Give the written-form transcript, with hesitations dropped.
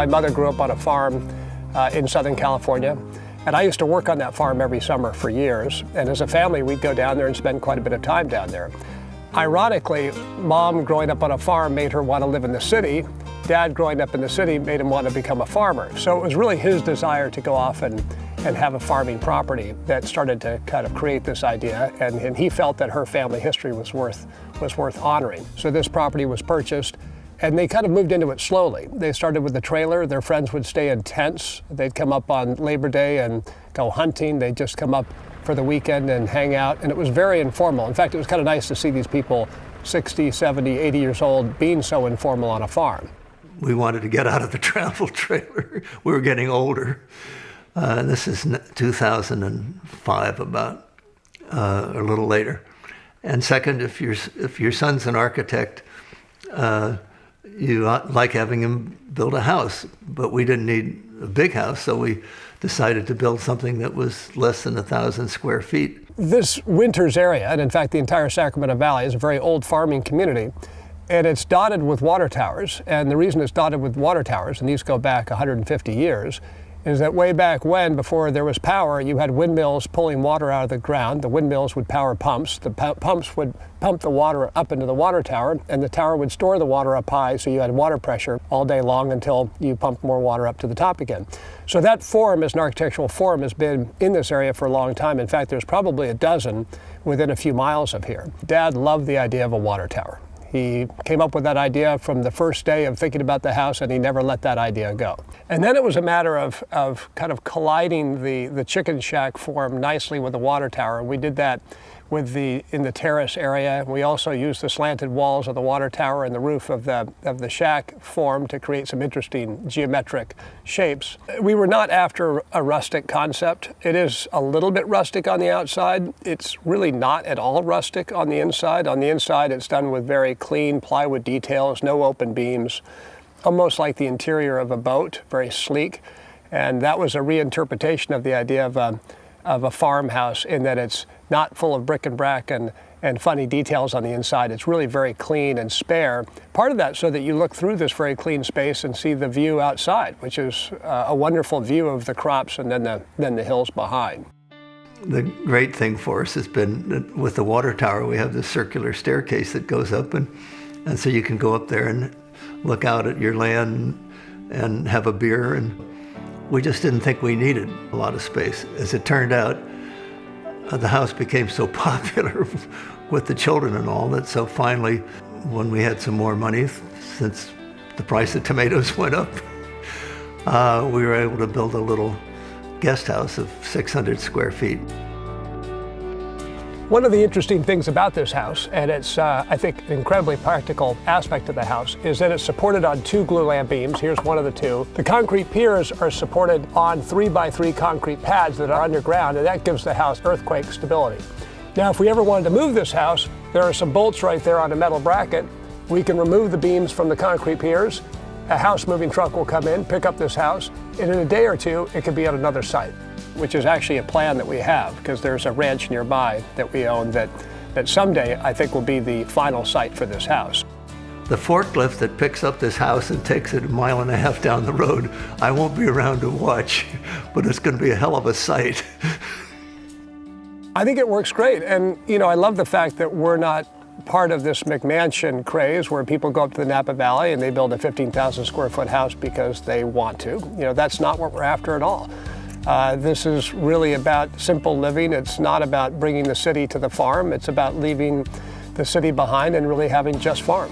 My mother grew up on a farm in Southern California, and I used to work on that farm every summer for years. And as a family, we'd go down there and spend quite a bit of time down there. Ironically, Mom growing up on a farm made her want to live in the city. Dad growing up in the city made him want to become a farmer. So it was really his desire to go off and have a farming property that started to kind of create this idea, and he felt that her family history was worth honoring. So this property was purchased, and they kind of moved into it slowly. They started with the trailer. Their friends would stay in tents. They'd come up on Labor Day and go hunting. They'd just come up for the weekend and hang out, and it was very informal. In fact, it was kind of nice to see these people 60, 70, 80 years old being so informal on a farm. We wanted to get out of the travel trailer. We were getting older. This is 2005 about, a little later. And second, if your son's an architect, you like having him build a house, but we didn't need a big house, so we decided to build something that was less than 1,000 square feet. This Winters area, and in fact the entire Sacramento Valley, is a very old farming community, and it's dotted with water towers. And the reason it's dotted with water towers, and these go back 150 years, is that way back when, before there was power, you had windmills pulling water out of the ground. The windmills would power pumps. The pumps would pump the water up into the water tower, and the tower would store the water up high, so you had water pressure all day long until you pumped more water up to the top again. So that form, as an architectural form, has been in this area for a long time. In fact, there's probably a dozen within a few miles of here. Dad loved the idea of a water tower. He came up with that idea from the first day of thinking about the house, and he never let that idea go. And then it was a matter of kind of colliding the chicken shack form nicely with the water tower. We did that in the terrace area. We also used the slanted walls of the water tower and the roof of the shack form to create some interesting geometric shapes. We were not after a rustic concept. It is a little bit rustic on the outside. It's really not at all rustic on the inside. On the inside, it's done with very clean plywood details, no open beams, almost like the interior of a boat, very sleek. And that was a reinterpretation of the idea of a farmhouse, in that it's not full of bric and brac and funny details on the inside. It's really very clean and spare. Part of that so that you look through this very clean space and see the view outside, which is a wonderful view of the crops and then the hills behind. The great thing for us has been that with the water tower, we have this circular staircase that goes up, and so you can go up there and look out at your land and have a beer. And we just didn't think we needed a lot of space. As it turned out, the house became so popular with the children and all that, so finally, when we had some more money, since the price of tomatoes went up, we were able to build a little guest house of 600 square feet. One of the interesting things about this house, and it's, I think, an incredibly practical aspect of the house, is that it's supported on 2 glulam beams. Here's one of the 2. The concrete piers are supported on 3x3 concrete pads that are underground, and that gives the house earthquake stability. Now, if we ever wanted to move this house, there are some bolts right there on a metal bracket. We can remove the beams from the concrete piers. A house moving truck will come in, pick up this house, and in a day or 2, it could be at another site, which is actually a plan that we have, because there's a ranch nearby that we own that someday I think will be the final site for this house. The forklift that picks up this house and takes it 1.5 miles down the road, I won't be around to watch, but it's going to be a hell of a sight. I think it works great, and I love the fact that we're not part of this McMansion craze where people go up to the Napa Valley and they build a 15,000 square foot house because they want to. That's not what we're after at all. This is really about simple living. It's not about bringing the city to the farm. It's about leaving the city behind and really having just farm.